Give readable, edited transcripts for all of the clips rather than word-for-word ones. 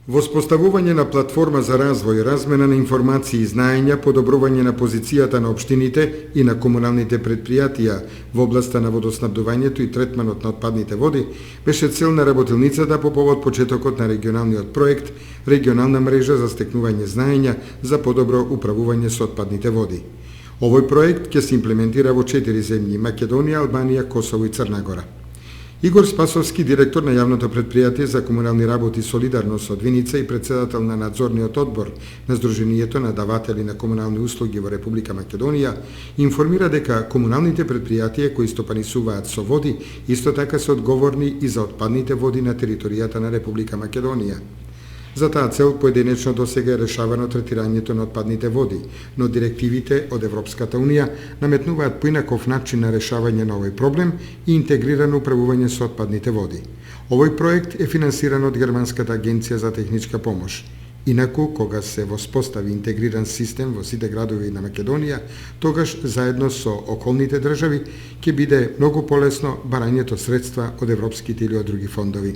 Воспоставување на платформа за развој, размена на информации и знаења, подобрување на позицијата на општините и на комуналните предпријатија во областа на водоснабдувањето и третманот на отпадните води беше цел на работилницата по повод почетокот на регионалниот проект Регионална мрежа за стекнување знаења за подобро управување со отпадните води. Овој проект ќе се имплементира во 4 земји: Македонија, Албанија, Косово и Црна Гора. Игор Спасовски, директор на јавното предпријатие за комунални работи Солидарност од Виница и председател на надзорниот одбор на Сдруженијето на даватели на комунални услуги во Република Македонија, информира дека комуналните предпријатија кои стопанисуваат со води исто така се одговорни и за отпадните води на територијата на Република Македонија. За таа цел поединечно досега е решавано третирањето на отпадните води, но директивите од Европската Унија наметнуваат поинаков начин на решавање на овој проблем и интегрирано управување со отпадните води. Овој проект е финансиран од Германската агенција за техничка помош. Инаку, кога се воспостави интегриран систем во сите градови на Македонија, тогаш заедно со околните држави ќе биде многу полесно барањето средства од европските или од други фондови.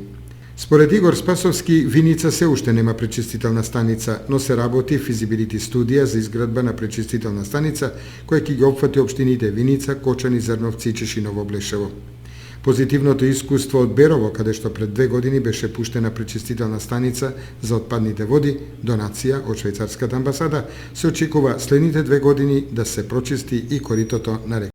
Според Игор Спасовски, Виница се уште нема пречистителна станица, но се работи физибилити студија за изградба на пречистителна станица која ќе ги опфати општините Виница, Кочани, Зрновци и Чешиново Блешево. Позитивното искуство од Берово, каде што пред 2 години беше пуштена пречистителна станица за отпадните води, донација од швајцарската амбасада, се очекува следните 2 години да се прочисти и коритото на река